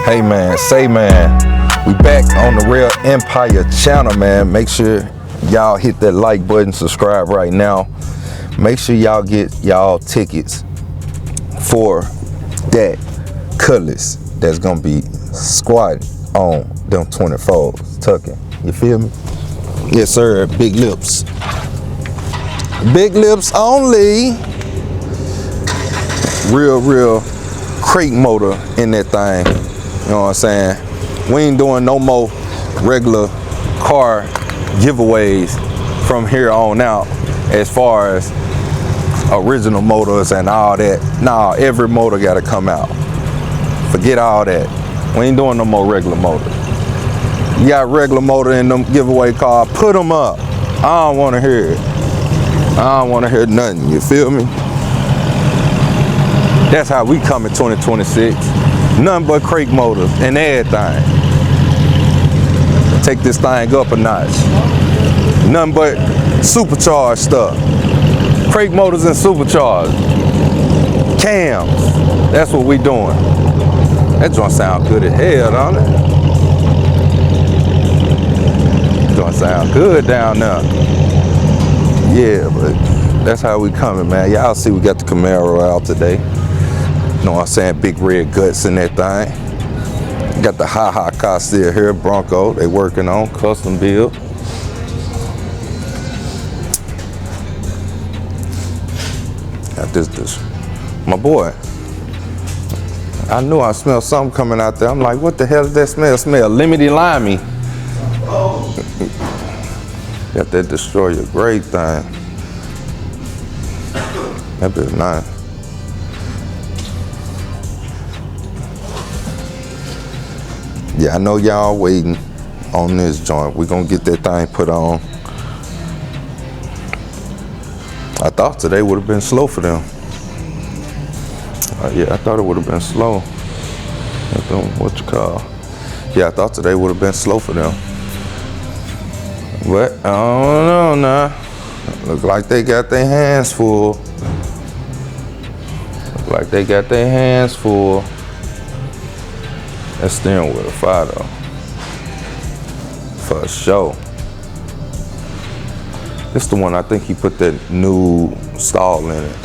Hey man, say man, we back on the Real Empire channel, man. Make sure y'all hit that like button, subscribe right now. Make sure y'all get y'all tickets for that CUTLASS that's gonna be squatting on them 24s, tucking. You feel me? Yes sir, big lips. Big lips only. Real crate motor in that thing. You know what I'm saying? We ain't doing no more regular car giveaways from here on out as far as original motors and all that. Nah, every motor gotta come out. Forget all that. We ain't doing no more regular motors. You got regular motor in them giveaway car, put them up. I don't wanna hear it. I don't wanna hear nothing, you feel me? That's how we come in 2026. Nothing but crate motors and everything. Take this thing up a notch. Nothing but supercharged stuff. Crate motors and supercharged. Cams. That's what we doing. That joint sound good as hell, don't it? That joint sound good down there. Yeah, but that's how we coming, man. Y'all see we got the Camaro out today. You know what I'm saying? Big red guts in that thing. Got the ha-ha car still here, Bronco. They working on custom build. Got this. My boy. I knew I smelled something coming out there. I'm like, what the hell does that smell? Smell lemony limey. Got that Destroyer Gray thing. That bitch nice. Yeah, I know y'all waiting on this joint. We're gonna get that thing put on. I thought today would have been slow for them. Yeah, I thought it would have been slow. What you call? Yeah, I thought today would have been slow for them. But I don't know now. Look like they got their hands full. Look like they got their hands full. That steering wheel fire though. For sure. This the one I think he put that new stall in it.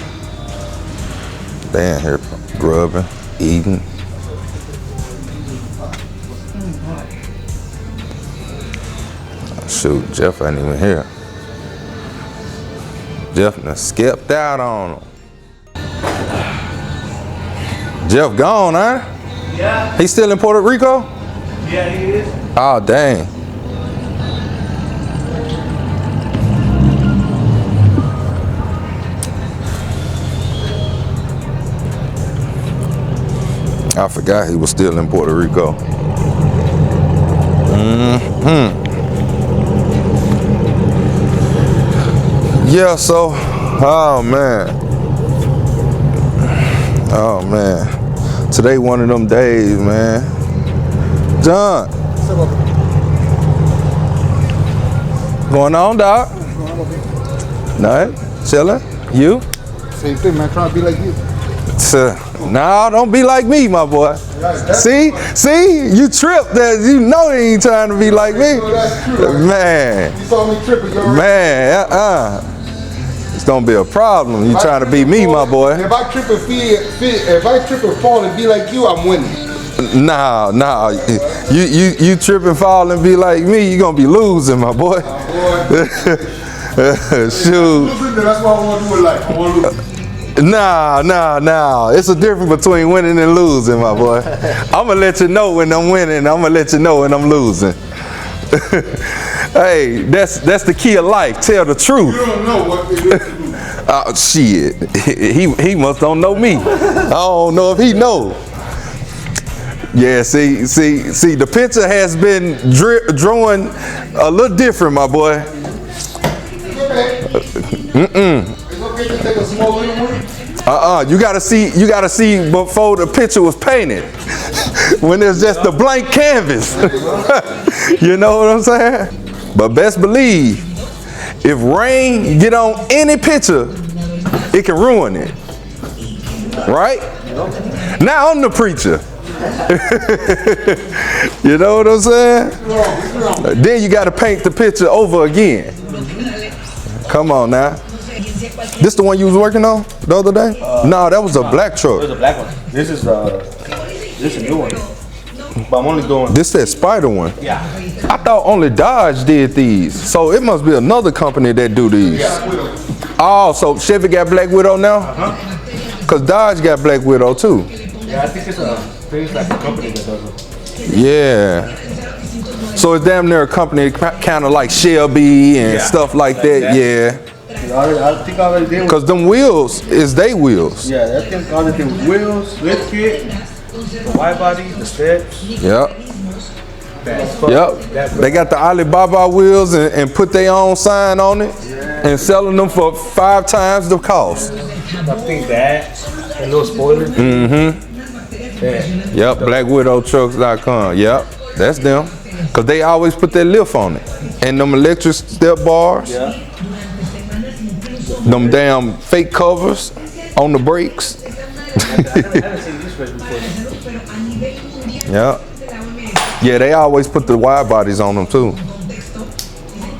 They in here grubbing, eating. Shoot, Jeff ain't even here. Jeff done skipped out on him. Jeff gone, huh? Yeah. He still in Puerto Rico? Yeah, he is. Oh, dang. I forgot he was still in Puerto Rico. Yeah, so, oh man. Today one of them days, man. John. Going on, Doc? Nothing? Chilling? You? Same thing, man. Trying to be like you. No, don't be like me, my boy. See, you tripped that you know they ain't trying to be like me. Man. You saw me tripping. Man, it's gonna be a problem. You trying to be me, my boy. If I trip and fall and be like you, I'm winning. Nah. You trip and fall and be like me, you gonna be losing, my boy. Shoot. That's what I want to do in life. I want to lose. Nah. It's a difference between winning and losing, my boy. I'm gonna let you know when I'm winning. I'm gonna let you know when I'm losing. Hey, that's the key of life. Tell the truth. You don't know what it is to do. Shit. He must don't know me. I don't know if he know. Yeah, see, the picture has been drawn a little different, my boy. It's okay to take a small little one. You gotta see before the picture was painted. When there's just a blank canvas. You know what I'm saying? But best believe, if rain get on any picture, it can ruin it. Right? Now I'm the preacher. You know what I'm saying? Then you got to paint the picture over again. Come on now. This the one you was working on the other day? No, that was a black truck. There's a black one. This is a new one. But I'm only doing. This that Spider one. Yeah. I thought only Dodge did these. So it must be another company that do these. Oh, so Chevy got Black Widow now? Cause Dodge got Black Widow too. Yeah, I think it's like a company that does it. Yeah. So it's damn near a company kind of like Shelby and stuff like that. Yeah. I think all they did was. Cause them wheels is they wheels. Yeah, I think all they did was wheels, lift kit, the wide body, the steps. Yep. Yep. They got the Alibaba wheels and put their own sign on it and selling them for 5 times the cost. I think that and little spoilers. Yeah. Yep. BlackWidowTrucks.com. Yep. That's them. Cause they always put that lift on it and them electric step bars. Yeah. Them damn fake covers on the brakes. I haven't seen these before. Yeah. Yeah, they always put the wide bodies on them too.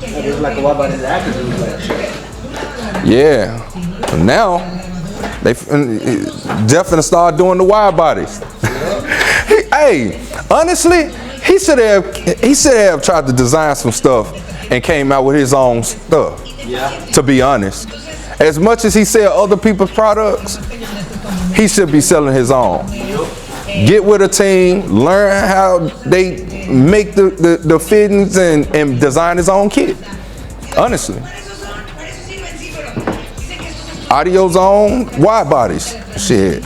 It's like a wide body that actors do like shit. Yeah. Now they definitely start doing the wide bodies. Hey, honestly, he should have tried to design some stuff and came out with his own stuff. Yeah. To be honest, as much as he sell other people's products, he should be selling his own. Get with a team, learn how they make the fittings and design his own kit. Honestly. Audio Zone, wide bodies. Shit.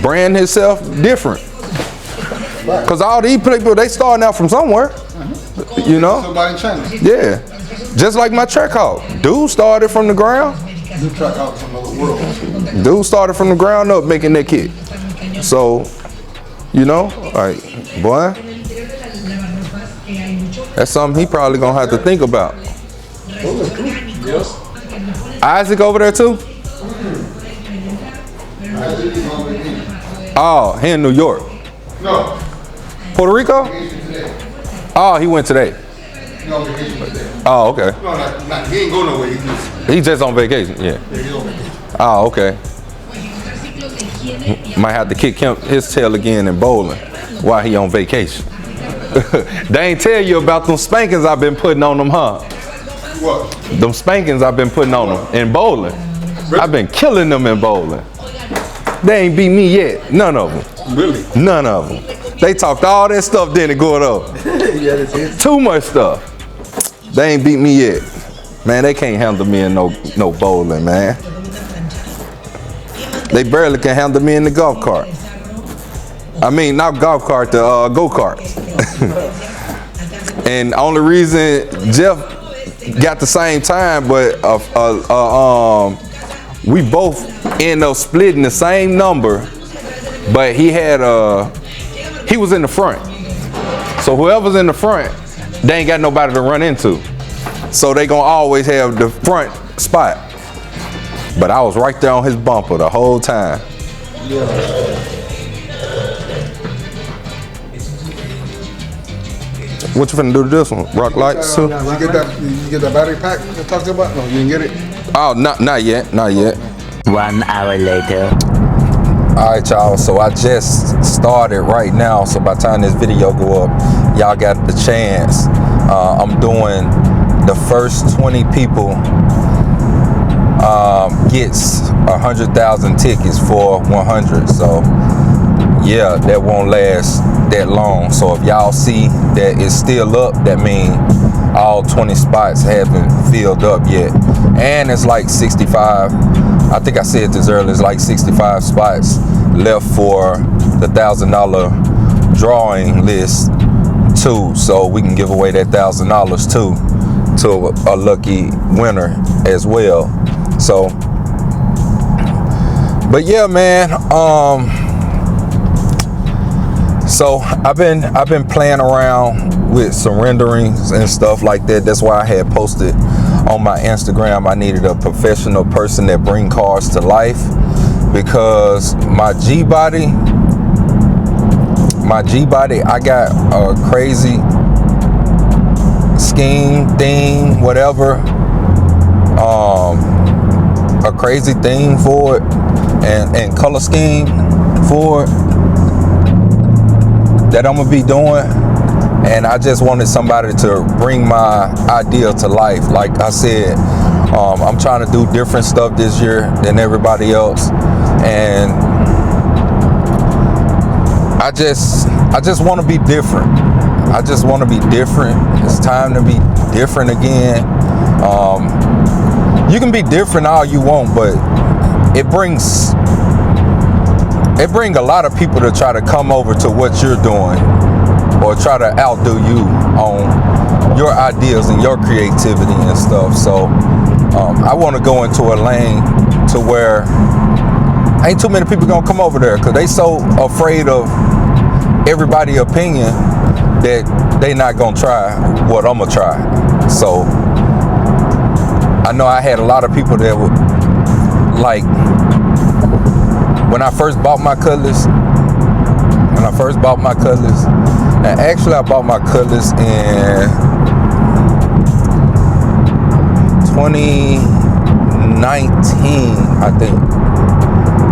Brand himself different. Cause all these people, they starting out from somewhere. You know? Somebody in China. Yeah. Just like my track hawk. Dude started from the ground. New track out from another world. Dude started from the ground up making that kit. So, you know, like, boy, that's something he probably gonna have to think about. Isaac over there too? Oh, he in New York. No. Puerto Rico? Oh, he went today. No vacation today. Oh, okay. No, he ain't going nowhere. He just on vacation, yeah. He's on vacation. Oh, okay. Might have to kick his tail again in bowling while he on vacation. They ain't tell you about them spankings I've been putting on them, huh? What? Them spankings I've been putting on them in bowling. I've been killing them in bowling. They ain't beat me yet. None of them. Really? None of them. They talked all that stuff, then it going up. Too much stuff. They ain't beat me yet. Man, they can't handle me in no bowling, man. They barely can handle me in the golf cart. I mean, not golf cart, the go-karts. And only reason Jeff got the same time, but we both end up splitting the same number, but he was in the front. So whoever's in the front, they ain't got nobody to run into. So they gonna always have the front spot. But I was right there on his bumper the whole time. What you finna do to this one? Rock lights too? You get that battery pack I talked about? No, you didn't get it? Oh, not yet, not yet. 1 hour later. All right, y'all, so I just started right now, so by the time this video go up, y'all got the chance. I'm doing the first 20 people gets 100,000 tickets for 100. So yeah, that won't last that long. So if y'all see that it's still up, that means all 20 spots haven't filled up yet. And it's like 65, I think I said this earlier, it's like 65 spots left for the $1,000 drawing list too. So we can give away that $1,000 too to a lucky winner as well. So, but yeah, man. So I've been playing around with some renderings and stuff like that. That's why I had posted on my Instagram I needed a professional person that bring cars to life, because my G body, my G-body, I got a crazy scheme, theme, whatever, a crazy theme for it, and color scheme for it that I'm gonna be doing. And I just wanted somebody to bring my idea to life. Like I said, I'm trying to do different stuff this year than everybody else, and I just want to be different. I just want to be different. It's time to be different again. You can be different all you want, but it brings a lot of people to try to come over to what you're doing, or try to outdo you on your ideas and your creativity and stuff. So I want to go into a lane to where ain't too many people gonna come over there, because they so afraid of everybody's opinion that they not gonna try what I'm gonna try. So I know I had a lot of people that would, like, when I first bought my Cutlass, and actually I bought my Cutlass in 2019, I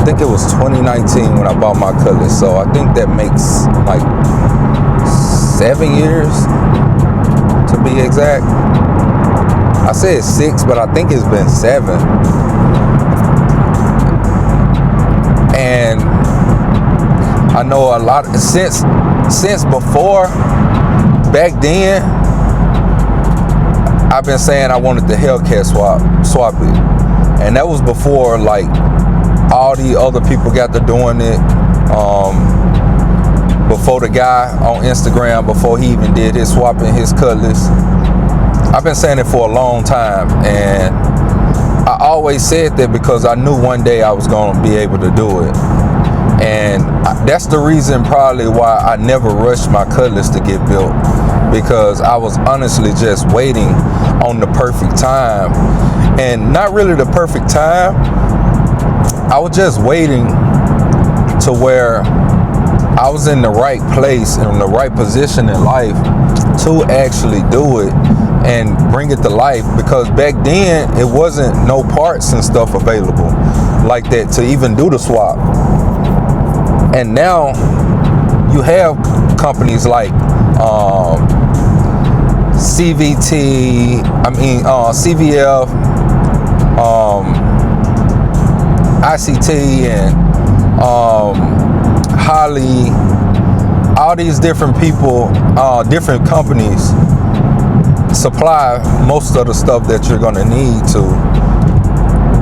think it was 2019 when I bought my Cutlass. So I think that makes like 7 years to be exact. I said 6, but I think it's been 7. And I know a lot since before, back then, I've been saying I wanted the Hellcat swap it, and that was before like all the other people got to doing it. Before the guy on Instagram, before he even did his swapping his Cutlass. I've been saying it for a long time, and I always said that because I knew one day I was going to be able to do it. And that's the reason probably why I never rushed my Cutlass to get built, because I was honestly just waiting on the perfect time. And not really the perfect time, I was just waiting to where I was in the right place and in the right position in life to actually do it and bring it to life. Because back then it wasn't no parts and stuff available like that to even do the swap. And now you have companies like CVF, ICT, and Holly, all these different people, different companies supply most of the stuff that you're gonna need to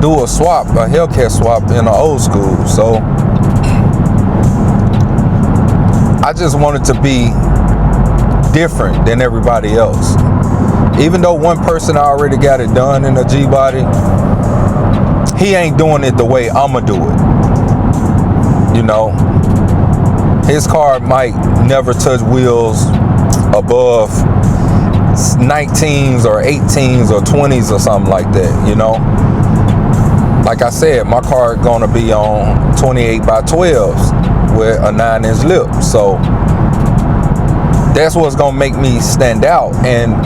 do a swap, a Hellcat swap in an old school. So I just wanted to be different than everybody else. Even though one person already got it done in a G-body, he ain't doing it the way I'ma do it. You know, his car might never touch wheels above 19s or 18s or 20s or something like that, you know. Like I said, my car gonna be on 28 by 12s with a 9-inch lip. So that's what's gonna make me stand out. And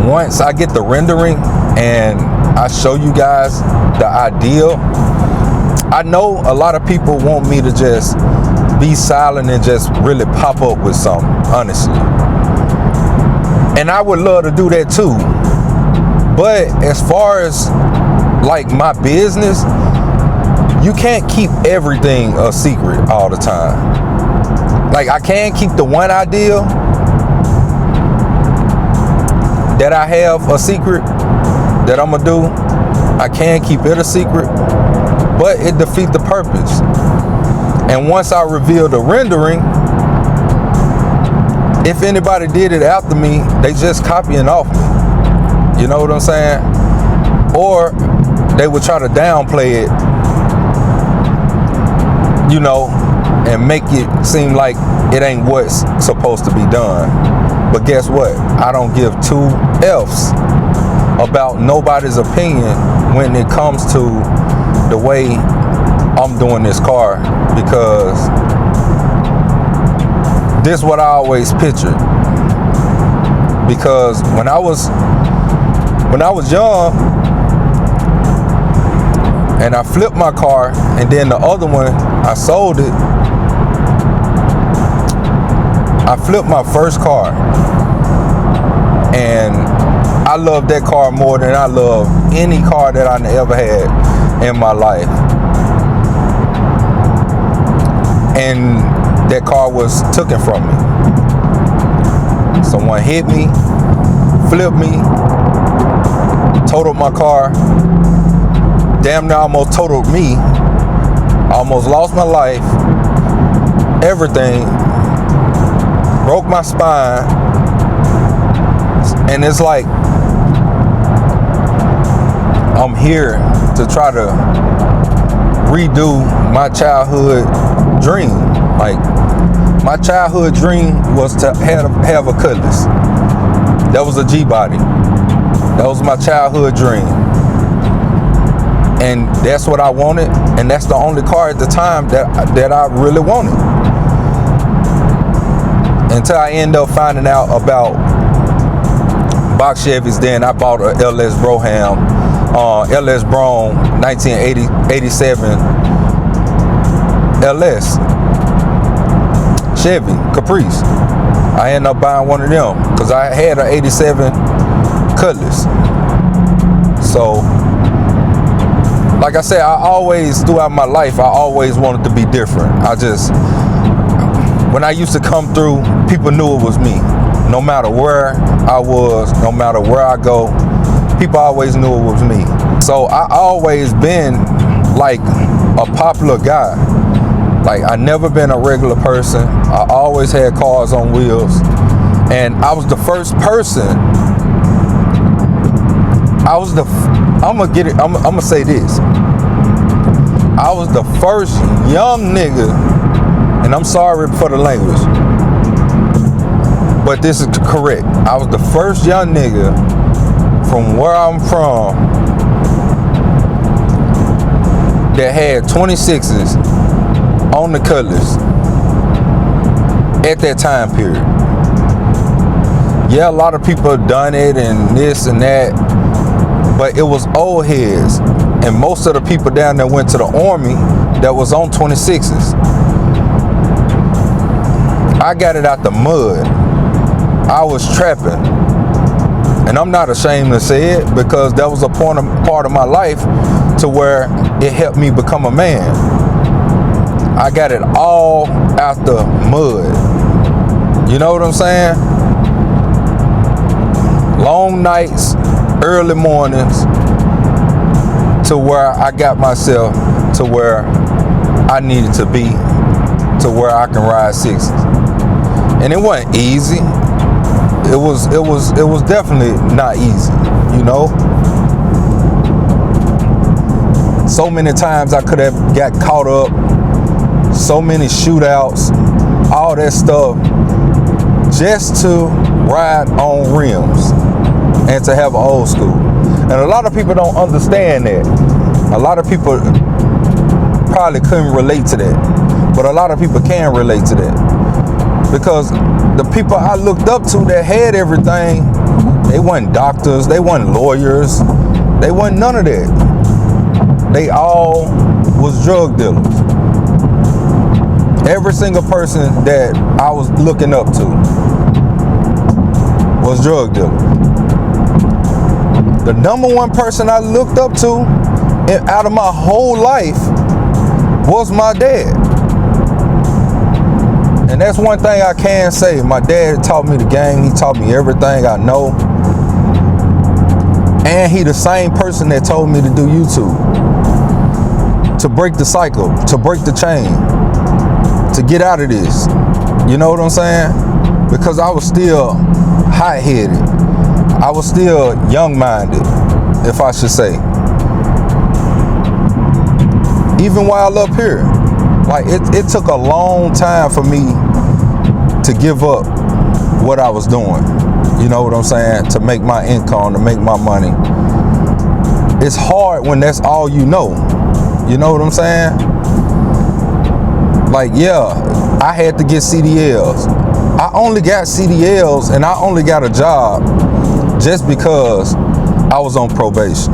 once I get the rendering and I show you guys the ideal, I know a lot of people want me to just be silent and just really pop up with something, honestly. And I would love to do that too. But as far as like my business, you can't keep everything a secret all the time. Like, I can keep the one idea that I have a secret that I'm gonna do. I can keep it a secret, but it defeats the purpose. And once I reveal the rendering, if anybody did it after me, they just copying off me. You know what I'm saying? Or they would try to downplay it, you know, and make it seem like it ain't what's supposed to be done. But guess what? I don't give 2 F's about nobody's opinion when it comes to the way I'm doing this car, because this is what I always pictured. Because when I was young and I flipped my car, and then the other one I sold it, I flipped my first car, and I love that car more than I love any car that I ever had in my life. And that car was taken from me. Someone hit me, flipped me, totaled my car, damn near almost totaled me, almost lost my life, everything, broke my spine. And it's like I'm here to try to redo my childhood dream. Like, my childhood dream was to have a Cutlass. That was a G-body. That was my childhood dream. And that's what I wanted, and that's the only car at the time that I really wanted. Until I end up finding out about box Chevys, then I bought a LS Broham, LS Brougham 1987 LS Chevy Caprice. I ended up buying one of them because I had an 87 Cutlass. So, like I said, throughout my life, I always wanted to be different. When I used to come through, people knew it was me. No matter where I was, no matter where I go, people always knew it was me. So I always been like a popular guy. Like, I never been a regular person. I always had cars on wheels. And I was the first person. I'm gonna say this. I was the first young nigga, and I'm sorry for the language, but this is correct. I was the first young nigga from where I'm from that had 26s on the Cutlass at that time period. Yeah, a lot of people have done it and this and that, but it was old heads. And most of the people down there went to the Army that was on 26s. I got it out the mud. I was trapping. And I'm not ashamed to say it, because that was a part of my life to where it helped me become a man. I got it all out the mud. You know what I'm saying? Long nights, early mornings, to where I got myself to where I needed to be, to where I can ride sixes. And it wasn't easy. It was definitely not easy, you know? So many times I could have got caught up, so many shootouts, all that stuff, just to ride on rims and to have an old school. And a lot of people don't understand that. A lot of people probably couldn't relate to that, but a lot of people can relate to that. Because the people I looked up to that had everything, they weren't doctors, they weren't lawyers, they weren't none of that. They all was drug dealers. Every single person that I was looking up to was drug dealer. The number one person I looked up to out of my whole life was my dad. And that's one thing I can say. My dad taught me the game. He taught me everything I know. And he the same person that told me to do YouTube. To break the cycle, to break the chain, to get out of this. You know what I'm saying? Because I was still hot-headed. I was still young-minded, if I should say. Even while up here. Like, it took a long time for me to give up what I was doing. You know what I'm saying? To make my income, to make my money. It's hard when that's all you know. You know what I'm saying? Like, yeah, I had to get CDLs. I only got CDLs and I only got a job just because I was on probation.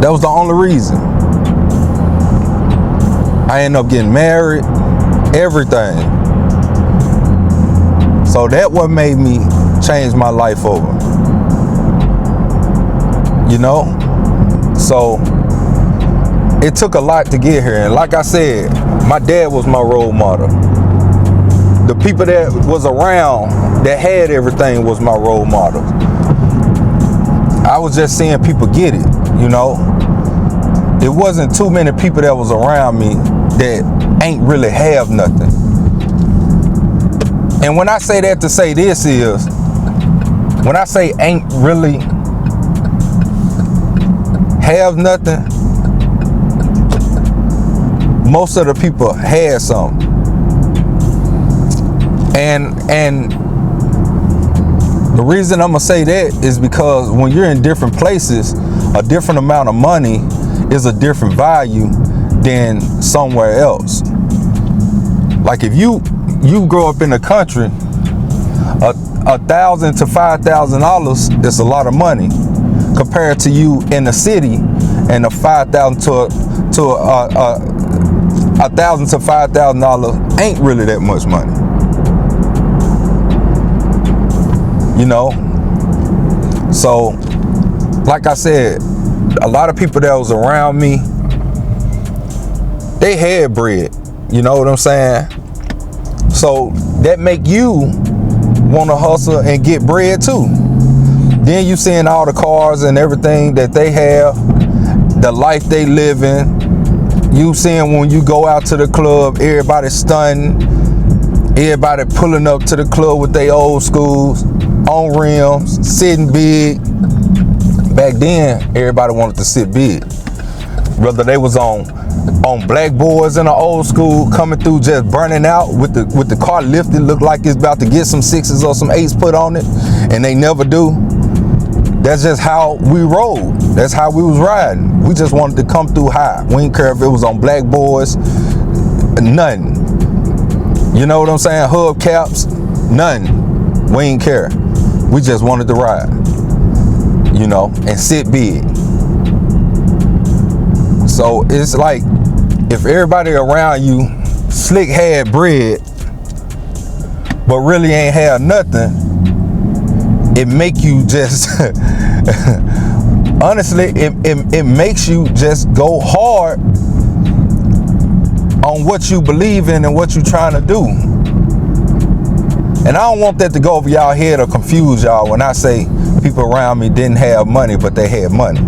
That was the only reason. I ended up getting married, everything. So that what made me change my life over. You know? So it took a lot to get here. And like I said, my dad was my role model. The people that was around that had everything was my role model. I was just seeing people get it, you know? It wasn't too many people that was around me that ain't really have nothing. And when I say that to say this is, when I say ain't really have nothing, most of the people had something. And the reason I'm gonna say that is because when you're in different places, a different amount of money is a different value than somewhere else. Like if you grow up in the country, $1,000 to $5,000 is a lot of money compared to you in the city, and $1,000 to $5,000 ain't really that much money. You know? So, like I said, a lot of people that was around me, they had bread. You know what I'm saying? So that make you want to hustle and get bread too. Then you seeing all the cars and everything that they have, the life they live in. You seeing when you go out to the club, everybody stunting, everybody pulling up to the club with their old schools, on rims, sitting big. Back then, everybody wanted to sit big. Whether they was on black boys in the old school coming through just burning out with the car lifted, look like it's about to get some 6s or some 8s put on it, and they never do. That's just how we rode. That's how we was riding. We just wanted to come through high. We didn't care if it was on black boys, nothing. You know what I'm saying? Hubcaps, nothing. We didn't care. We just wanted to ride, you know, and sit big. So it's like, if everybody around you slick had bread, but really ain't have nothing, it make you just, honestly, it makes you just go hard on what you believe in and what you trying to do. And I don't want that to go over y'all head or confuse y'all when I say people around me didn't have money, but they had money.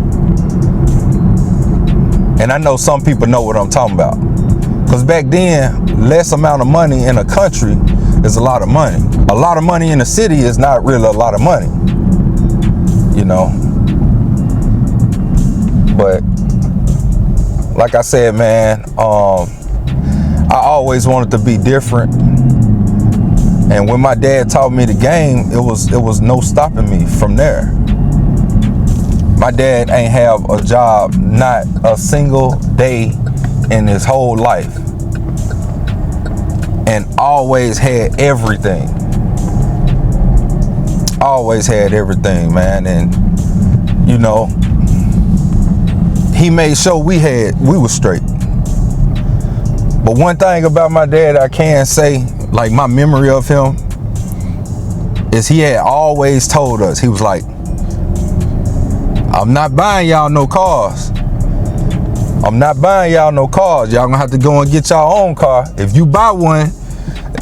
And I know some people know what I'm talking about. Because back then, less amount of money in a country is a lot of money. A lot of money in the city is not really a lot of money, you know. But like I said, man, I always wanted to be different. And when my dad taught me the game, it was no stopping me from there. My dad ain't have a job, not a single day in his whole life. And always had everything. Always had everything, man. And, you know, he made sure we was straight. But one thing about my dad I can say, like my memory of him, is he had always told us, he was like, I'm not buying y'all no cars. I'm not buying y'all no cars. Y'all gonna have to go and get y'all own car. If you buy one,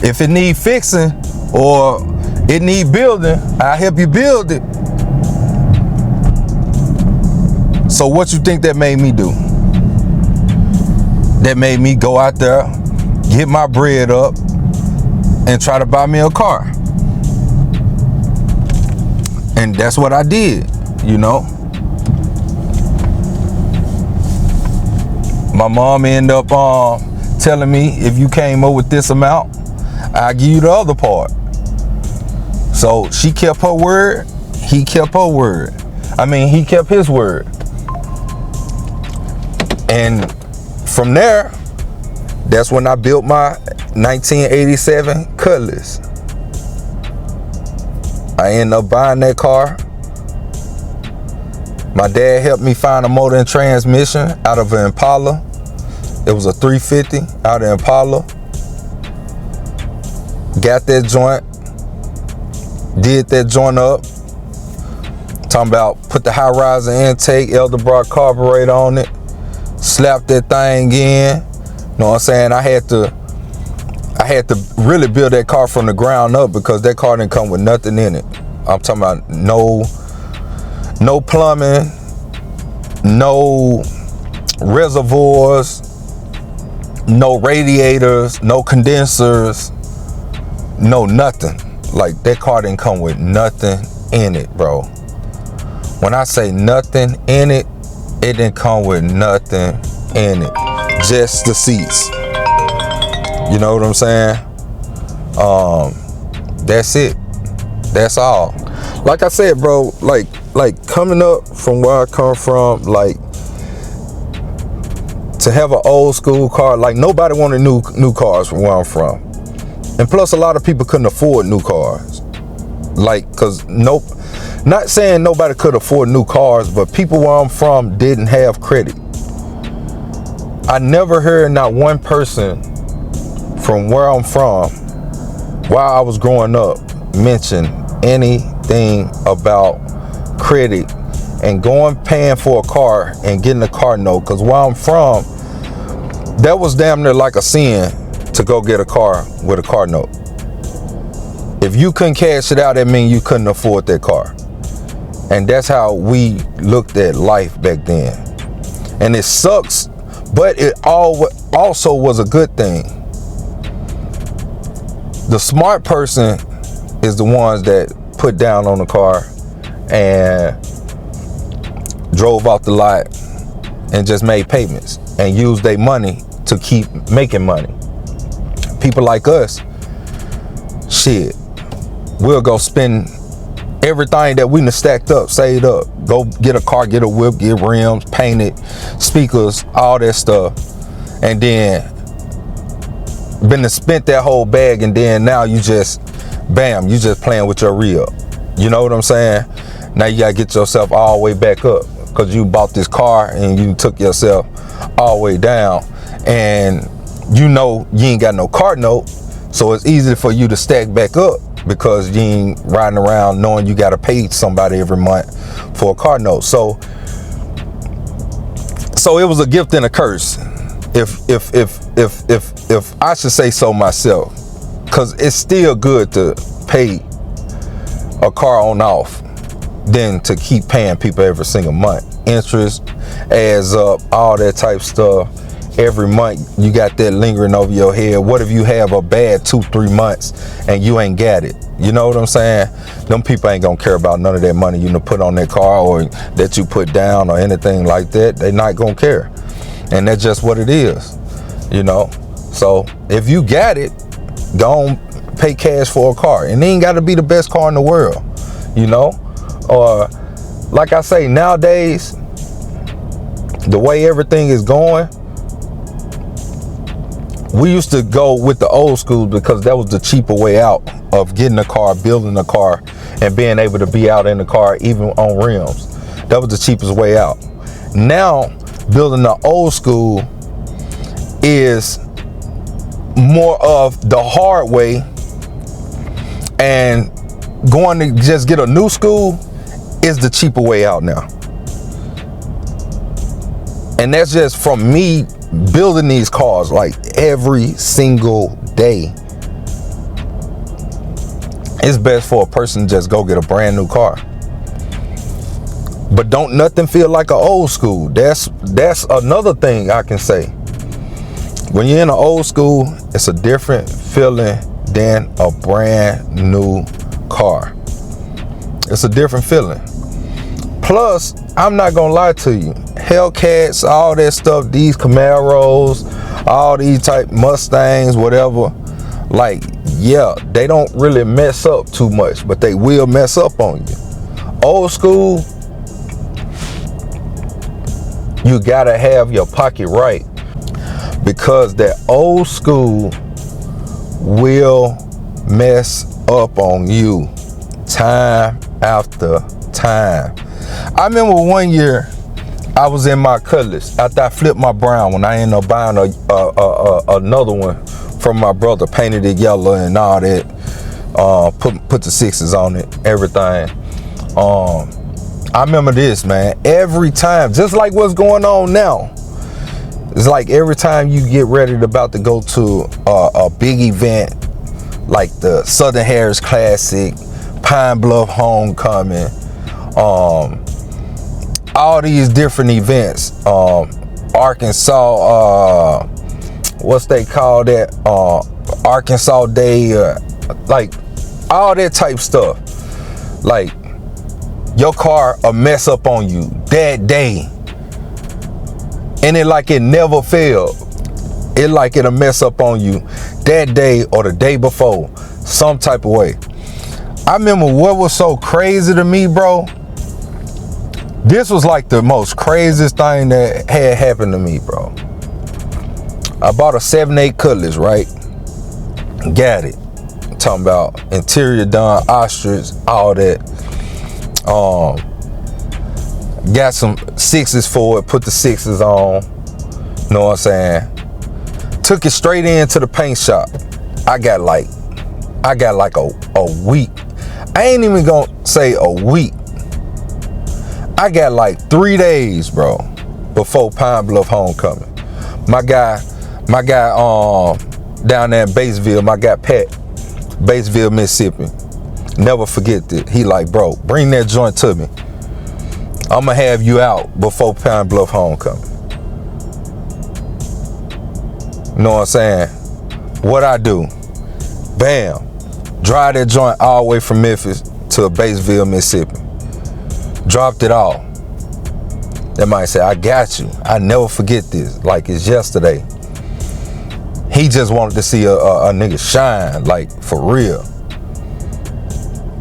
if it need fixing or it need building, I'll help you build it. So what you think that made me do? That made me go out there, get my bread up, and try to buy me a car. And that's what I did, you know. My mom ended up telling me, if you came up with this amount, I'll give you the other part. So she kept her word, he kept her word. I mean, he kept his word. And from there, that's when I built my 1987 Cutlass. I ended up buying that car. My dad helped me find a motor and transmission out of an Impala. It was a 350 out of Impala. Got that joint. Did that joint up. Talking about put the high riser intake, Elderbrock carburetor on it. Slapped that thing in. You know what I'm saying? I had to really build that car from the ground up because that car didn't come with nothing in it. I'm talking about no plumbing, no reservoirs, no radiators, no condensers, no nothing. Like, that car didn't come with nothing in it, bro. When I say nothing in it, it didn't come with nothing in it. Just the seats. You know what I'm saying? That's it. That's all. Like I said, bro, like coming up from where I come from, like, to have an old school car, like, nobody wanted new cars from where I'm from. And plus, a lot of people couldn't afford new cars. Like, not saying nobody could afford new cars, but people where I'm from didn't have credit. I never heard not one person from where I'm from while I was growing up mention anything about credit and paying for a car and getting a car note. Because where I'm from, that was damn near like a sin to go get a car with a car note. If you couldn't cash it out, that means you couldn't afford that car. And that's how we looked at life back then. And it sucks, but it also was a good thing. The smart person is the ones that put down on the car and drove off the lot and just made payments and used their money to keep making money. People like us, shit, we'll go spend everything that we done stacked up, saved up, go get a car, get a whip, get rims, paint it, speakers, all that stuff, and then been to spent that whole bag, and then now you just, bam, you just playing with your re-up. You know what I'm saying? Now you gotta get yourself all the way back up because you bought this car and you took yourself all the way down, and you know you ain't got no car note, so it's easy for you to stack back up because you ain't riding around knowing you gotta pay somebody every month for a car note. So it was a gift and a curse, if I should say so myself, because it's still good to pay a car on off than to keep paying people every single month. Interest adds up, all that type stuff. Every month you got that lingering over your head. What if you have a bad 2-3 months and you ain't got it? You know what I'm saying? Them people ain't gonna care about none of that money you put on that car or that you put down or anything like that. They not gonna care. And that's just what it is, you know? So if you got it, go on, pay cash for a car. And it ain't gotta be the best car in the world, you know? Or like I say, nowadays, the way everything is going, we used to go with the old school because that was the cheaper way out of getting a car, building a car, and being able to be out in the car even on rims. That was the cheapest way out. Now, building the old school is more of the hard way, and going to just get a new school is the cheaper way out now. And that's just from me building these cars like every single day. It's best for a person to just go get a brand new car. But don't nothing feel like an old school. That's another thing I can say. When you're in an old school, it's a different feeling than a brand new car. It's a different feeling. Plus, I'm not gonna lie to you, Hellcats, all that stuff, these Camaros, all these type Mustangs, whatever, like, yeah, they don't really mess up too much, but they will mess up on you. Old school, you gotta have your pocket right, because that old school will mess up on you time after time. I remember one year I was in my CUTLASS after I flipped my brown one. I ended up buying another one from my brother, painted it yellow and all that. Put the 6s on it, everything. I remember this, man. Every time, just like what's going on now, it's like every time you get ready about to go to a big event, like the Southern Harris Classic, Pine Bluff Homecoming, all these different events, Arkansas, what's they call that, Arkansas Day, like all that type stuff. Like your car a mess up on you that day, and it like it never failed. It like it'll mess up on you that day or the day before, some type of way. I remember what was so crazy to me, bro. This was like the most craziest thing that had happened to me, bro. I bought a 7.8 CUTLASS, right? Got it. I'm talking about interior done, ostrich, all that. Got some 6s for it, put the 6s on. You know what I'm saying? Took it straight into the paint shop. I got like a week. I ain't even gonna say a week. I got like 3 days, bro, before Pine Bluff Homecoming. My guy down there in Batesville, my guy Pat, Batesville, Mississippi. Never forget that. He like, bro, bring that joint to me. I'ma have you out before Pine Bluff Homecoming. You know what I'm saying? What I do? Bam. Drive that joint all the way from Memphis to Batesville, Mississippi. Dropped it all. That might say, I got you. I never forget this. Like it's yesterday. He just wanted to see a nigga shine, like for real.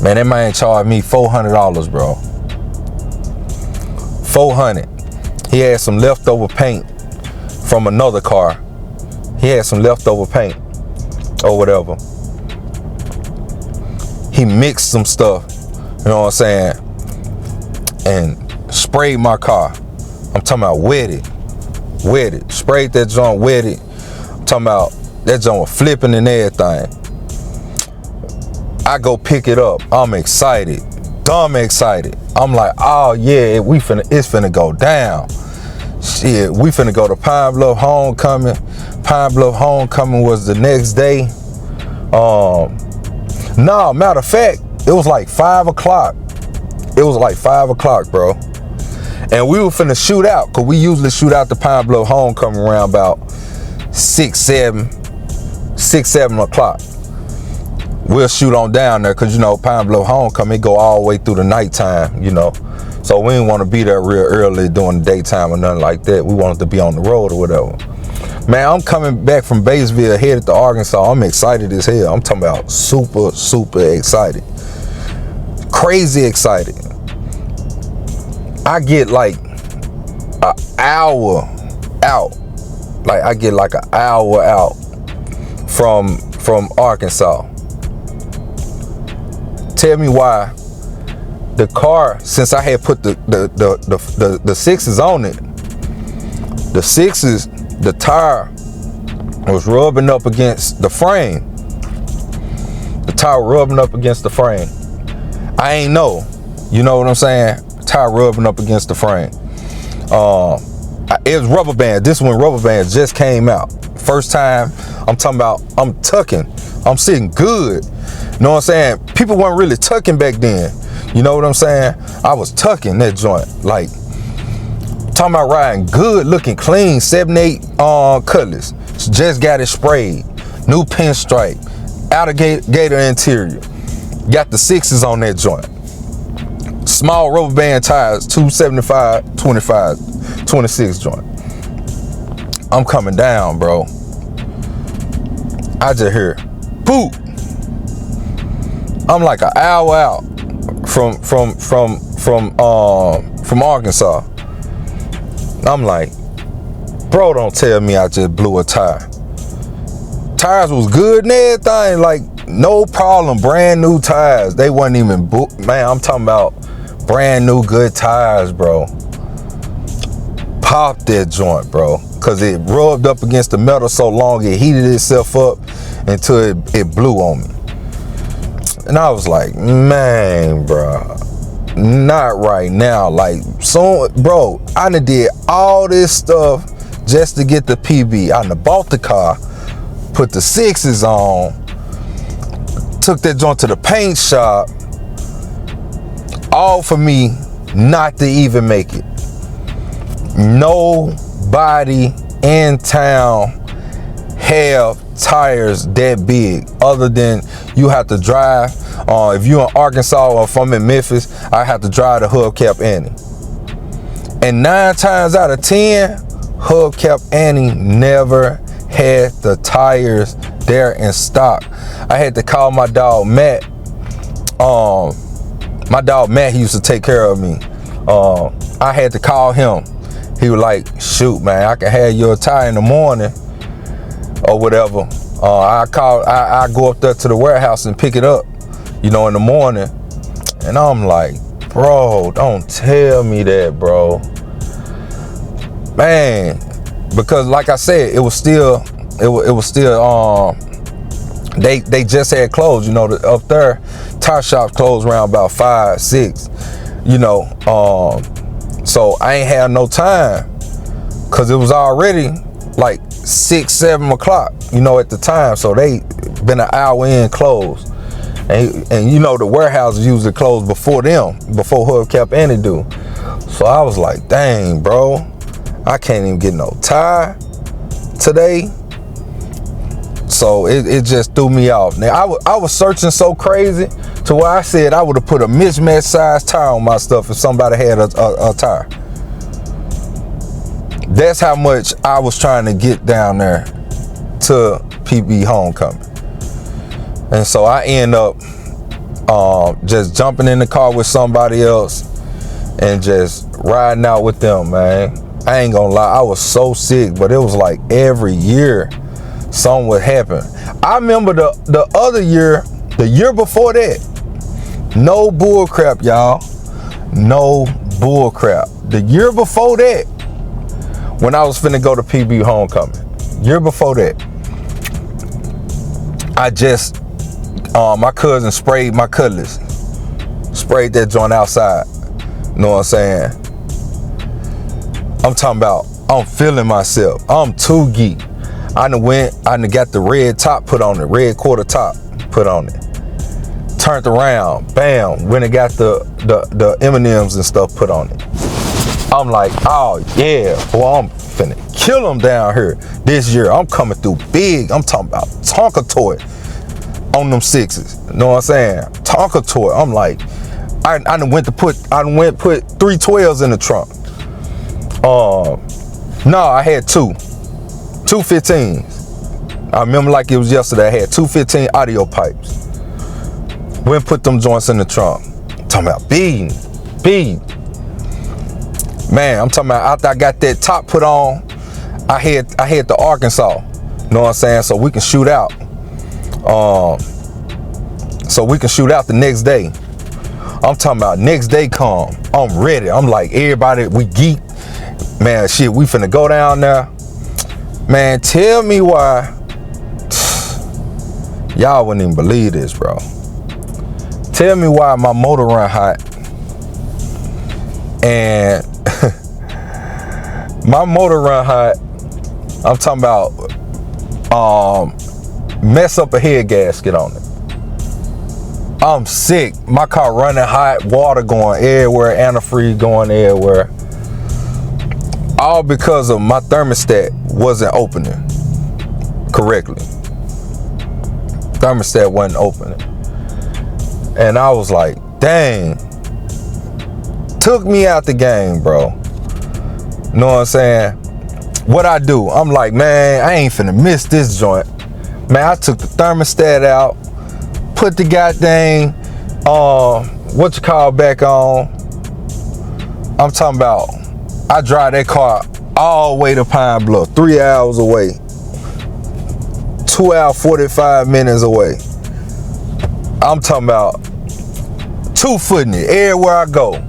Man, that man charged me $400, bro. $400. He had some leftover paint from another car. He had some leftover paint or whatever. He mixed some stuff, you know what I'm saying, and sprayed my car. I'm talking about wet it. Sprayed that joint, wet it. I'm talking about that joint was flipping and everything. I go pick it up. I'm excited. Dumb excited. I'm like, oh yeah, it's finna go down. Shit, we finna go to Pine Bluff Homecoming. Pine Bluff Homecoming was the next day. No, matter of fact, it was like 5 o'clock. It was like 5 o'clock, bro. And we were finna shoot out, cause we usually shoot out the Pine Bluff Homecoming around about 6, 7 o'clock. We'll shoot on down there, cause you know Pine Bluff Homecoming, it go all the way through the nighttime, you know. So we didn't want to be there real early during the daytime or nothing like that. We wanted to be on the road or whatever. Man, I'm coming back from Batesville, headed to Arkansas. I'm excited as hell. I'm talking about super, super excited. Crazy excited. I get like an hour out. Like I get like an hour out from Arkansas. Tell me why the car, since I had put the 6s on it, the 6s, the tire was rubbing up against the frame. The tire rubbing up against the frame. I ain't know. You know what I'm saying? Tire rubbing up against the frame. It was rubber band. This one rubber band just came out. First time I'm talking about, I'm tucking. I'm sitting good. You know what I'm saying? People weren't really tucking back then. You know what I'm saying? I was tucking that joint. Like, talking about riding good, looking clean, 7.8 CUTLASS. Just got it sprayed. New pinstripe. Alligator interior. Got the 6s on that joint. Small rubber band tires, 275, 25, 26 joint. I'm coming down, bro. I just hear, boop. I'm like an hour out from Arkansas. I'm like, bro, don't tell me I just blew a tire. tires was good and everything, like no problem, brand new tires. They wasn't even man, I'm talking about brand new good tires, bro. Popped that joint, bro, because it rubbed up against the metal so long it heated itself up until it blew on me. And I was like, man, bro, not right now. Like, so, bro, I done did all this stuff just to get the PB. I done bought the car, put the 6s on, took that joint to the paint shop, all for me not to even make it. Nobody in town have tires that big, other than you have to drive. If you're in Arkansas or if I'm in Memphis, I have to drive to Hubcap Annie. And 9 times out of 10, Hubcap Annie never had the tires there in stock. I had to call my dog Matt. My dog Matt, he used to take care of me. I had to call him. He was like, shoot, man, I can have your tire in the morning or whatever. I go up there to the warehouse and pick it up, you know, in the morning. And I'm like, bro, don't tell me that, bro. Man, because like I said, it was still they just had closed, you know, up there tire shops closed around about 5, 6, you know. So I ain't had no time, because it was already like 6, 7 o'clock, you know, at the time. So they been an hour in closed. And you know, the warehouses usually close before Hubcap Annie do. So I was like, dang, bro, I can't even get no tire today. So it just threw me off. Now I was searching so crazy to where I said I would have put a mismatched size tire on my stuff if somebody had a tire. That's how much I was trying to get down there to PB Homecoming. And so I end up just jumping in the car with somebody else and just riding out with them, man. I ain't gonna lie, I was so sick, but it was like every year something would happen. I remember the other year, the year before that, no bull crap, y'all. No bull crap. The year before that, when I was finna go to PB Homecoming, year before that, I just, my cousin sprayed my CUTLASS. Sprayed that joint outside. You know what I'm saying? I'm talking about, I'm feeling myself. I'm too geek. I done got the red top put on it, red quarter top put on it. Turned around, bam, when it got the M&Ms and stuff put on it. I'm like, oh yeah, boy, I'm finna kill them down here this year. I'm coming through big. I'm talking about Tonka toy on them 6s. You know what I'm saying? Tonka toy. I'm like, I done went put 3 12s in the trunk. No, I had two 15s. I remember like it was yesterday. I had 2 15 audio pipes. Went put them joints in the trunk. I'm talking about beating. Man, I'm talking about after I got that top put on, I had the Arkansas. You know what I'm saying? So we can shoot out. The next day. I'm talking about next day come. I'm ready. I'm like, everybody, we geek. Man, shit, we finna go down there. Man, tell me why. Y'all wouldn't even believe this, bro. Tell me why my motor run hot. And my motor run hot. I'm talking about mess up a head gasket on it. I'm sick. My car running hot, water going everywhere, antifreeze going everywhere. All because of my thermostat wasn't opening correctly. Thermostat wasn't opening. And I was like, dang. Took me out the game, bro. You know what I'm saying? What I do? I'm like, man, I ain't finna miss this joint. Man, I took the thermostat out, put the goddamn, back on. I'm talking about, I drive that car all the way to Pine Bluff, 3 hours away. 2 hours, 45 minutes away. I'm talking about 2-footing it everywhere I go.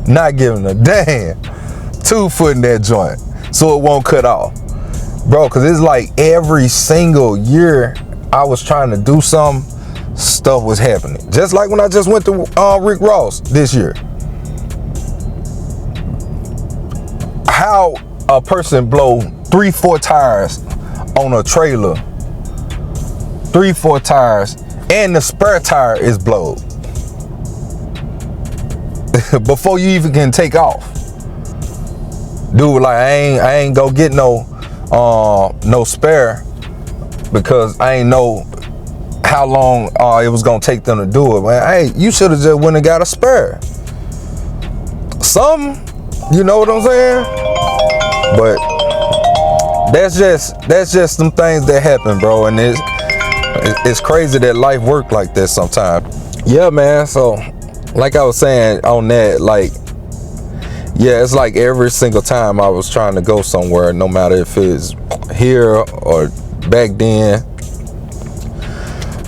Not giving a damn. 2-footing that joint so it won't cut off. Bro, because it's like every single year I was trying to do something, stuff was happening. Just like when I just went to Rick Ross this year. How a person blow 3-4 tires on a trailer, 3-4 tires, and the spare tire is blowed before you even can take off. Dude, like I ain't go get no spare because I ain't know how long it was gonna take them to do it. Man, hey, you should have just went and got a spare. Some, you know what I'm saying? But that's just some things that happen, bro, and it's crazy that life works like this sometimes. Yeah, man. So, like I was saying on that, like, yeah, it's like every single time I was trying to go somewhere, no matter if it's here or back then,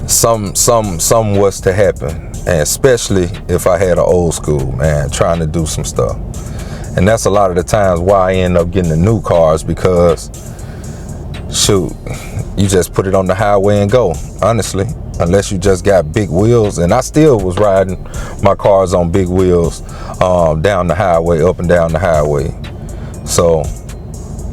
some was to happen, and especially if I had an old school, man, trying to do some stuff. And that's a lot of the times why I end up getting the new cars, because shoot, you just put it on the highway and go, honestly, unless you just got big wheels. And I still was riding my cars on big wheels down the highway, up and down the highway. So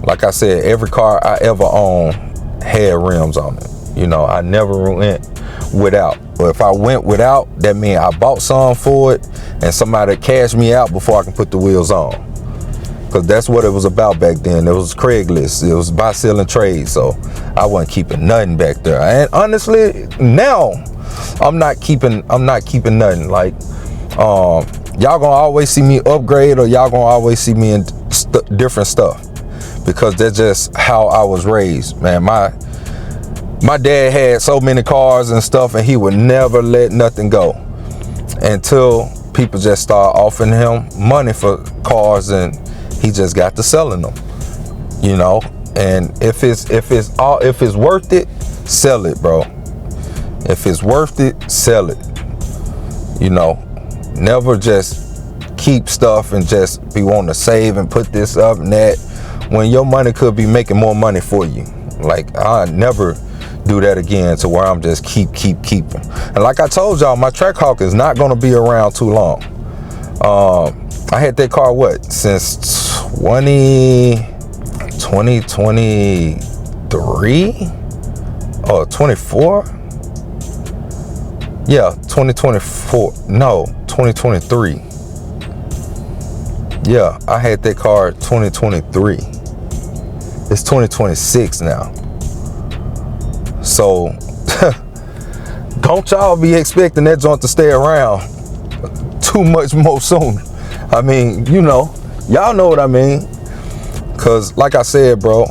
like I said, every car I ever owned had rims on it. You know, I never went without. But if I went without, that means I bought some for it and somebody cashed me out before I can put the wheels on. Because that's what it was about back then. It was Craigslist. It was buy, sell, and trade. So I wasn't keeping nothing back there. And honestly, now I'm not keeping nothing. Like, y'all gonna always see me upgrade, or y'all gonna always see me in different stuff, because that's just how I was raised, man. My dad had so many cars and stuff, and he would never let nothing go until people just start offering him money for cars, and he just got to selling them, you know. And if it's worth it, sell it, bro. If it's worth it, sell it. You know, never just keep stuff and just be wanting to save and put this up and that when your money could be making more money for you. Like, I never do that again, to where I'm just keeping. And like I told y'all, my Trackhawk is not going to be around too long. I had that car since 2023 or 24. Yeah, 2024. No, 2023. Yeah, I had that car 2023. It's 2026 now. So don't y'all be expecting that joint to stay around too much more soon. I mean, you know, y'all know what I mean. Cause like I said, bro,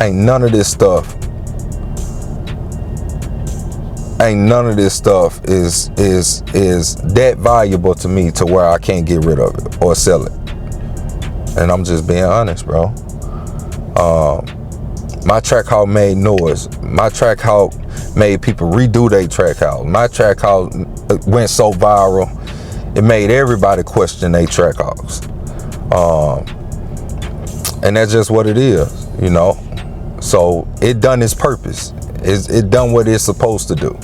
ain't none of this stuff is that valuable to me to where I can't get rid of it or sell it. And I'm just being honest, bro. My Trackhawk made noise. My Trackhawk made people redo their Trackhawk. My Trackhawk went so viral, it made everybody question their Trackhawks. And that's just what it is, you know. So it done its purpose. It done what it's supposed to do.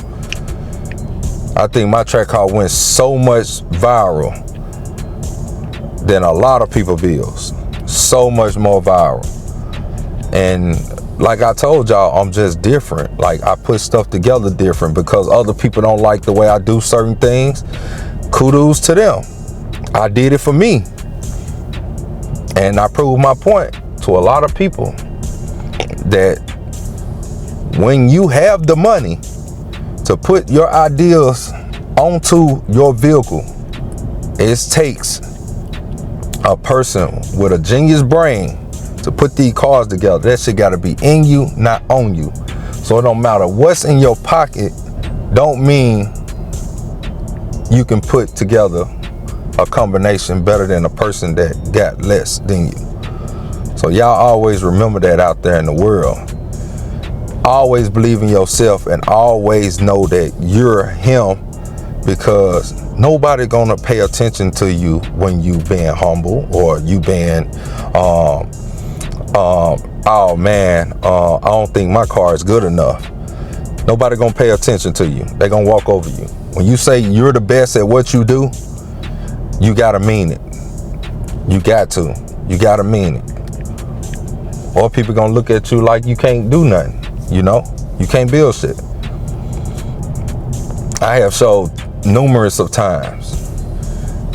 I think my Trackhawk went so much viral than a lot of people bills. So much more viral. And like I told y'all, I'm just different. Like, I put stuff together different because other people don't like the way I do certain things. Kudos to them. I did it for me. And I proved my point to a lot of people that when you have the money to put your ideas onto your vehicle, it takes a person with a genius brain to put these cars together. That shit gotta be in you, not on you. So it don't matter what's in your pocket, don't mean you can put together a combination better than a person that got less than you. So y'all always remember that out there in the world. Always believe in yourself and always know that you're him, because nobody gonna pay attention to you when you being humble or you being oh man, I don't think my car is good enough. Nobody gonna pay attention to you. They gonna walk over you. When you say you're the best at what you do, you gotta mean it. You gotta mean it. Or people gonna look at you like you can't do nothing. You know, you can't build shit. I have showed numerous of times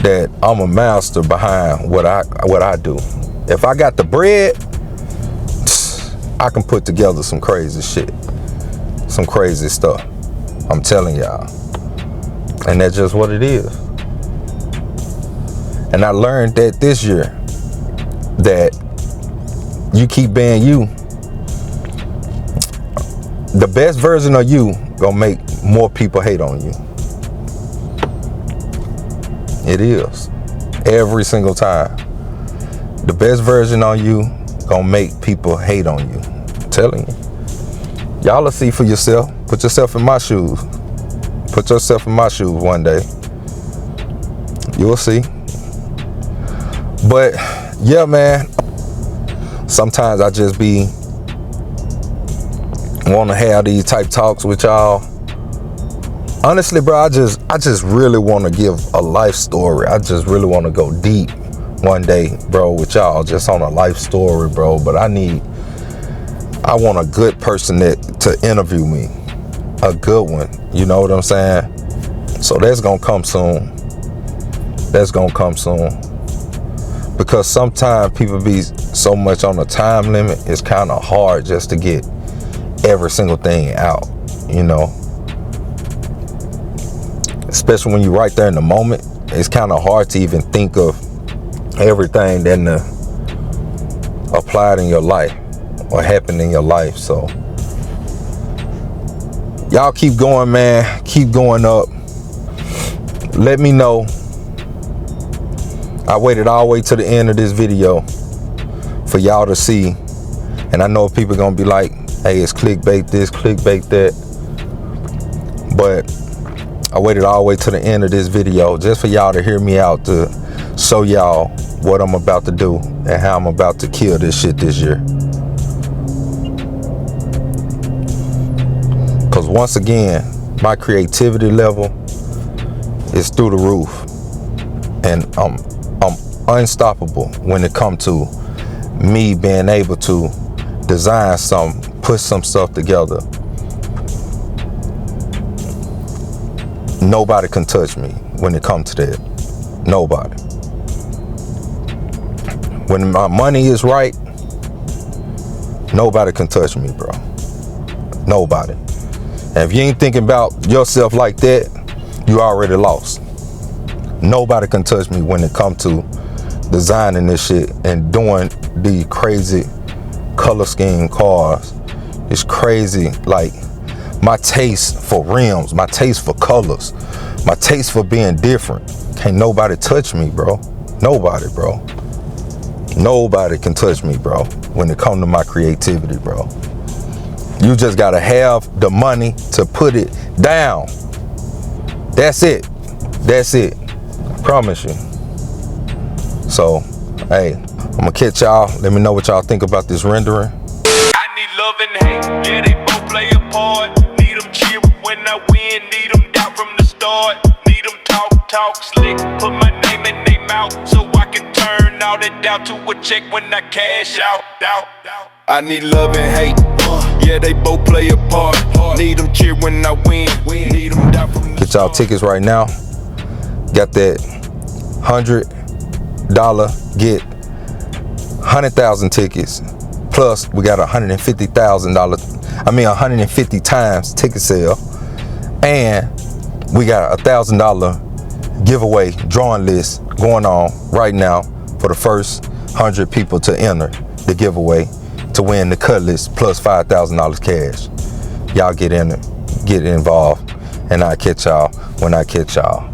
that I'm a master behind what I do. If I got the bread, I can put together some crazy shit, some crazy stuff. I'm telling y'all, and that's just what it is. And I learned that this year, that you keep being you, the best version of you gonna make more people hate on you. It is. Every single time. The best version of you gonna make people hate on you. I'm telling you. Y'all will see for yourself. Put yourself in my shoes. Put yourself in my shoes one day. You'll see. But yeah, man. Sometimes I just be want to have these type talks with y'all. Honestly, bro, I just really want to give a life story. I just really want to go deep one day, bro, with y'all, just on a life story, bro. But I want a good person to interview me, a good one. You know what I'm saying? So that's gonna come soon. That's gonna come soon. Because sometimes people be so much on a time limit, it's kind of hard just to get every single thing out, you know. Especially when you're right there in the moment, it's kind of hard to even think of everything that applied in your life or happened in your life. So y'all keep going, man. Keep going up. Let me know. I waited all the way to the end of this video for y'all to see. And I know people gonna be like, hey, it's clickbait this, clickbait that. But I waited all the way to the end of this video just for y'all to hear me out, to show y'all what I'm about to do and how I'm about to kill this shit this year. Because once again, my creativity level is through the roof. And I'm unstoppable when it comes to me being able to design put some stuff together. Nobody can touch me when it comes to that. Nobody. When my money is right, nobody can touch me, bro. Nobody. And if you ain't thinking about yourself like that, you already lost. Nobody can touch me when it comes to designing this shit and doing the crazy color scheme cars. It's crazy. Like, my taste for rims, my taste for colors, my taste for being different. Can't nobody touch me, bro. Nobody, bro. Nobody can touch me, bro, when it comes to my creativity, bro. You just gotta have the money to put it down. That's it. That's it. Promise you. So, hey, I'm gonna catch y'all. Let me know what y'all think about this rendering. I need love and hate, yeah, they both play a part. Need them cheer when I win, need them doubt from the start. Need them talk slick, put my name in their mouth so I can turn all that doubt to a check when I cash out. I need love and hate, yeah, they both play a part. Need them cheer when I win, need them doubt from the Get y'all tickets right now. Got that $100 get 100,000 tickets. Plus we got $150,000. I mean 150 times ticket sale, and we got $1,000 giveaway drawing list going on right now for the first 100 people to enter the giveaway to win the CUTLASS plus $5,000 cash. Y'all get in it, get involved, and I'll catch y'all when I catch y'all.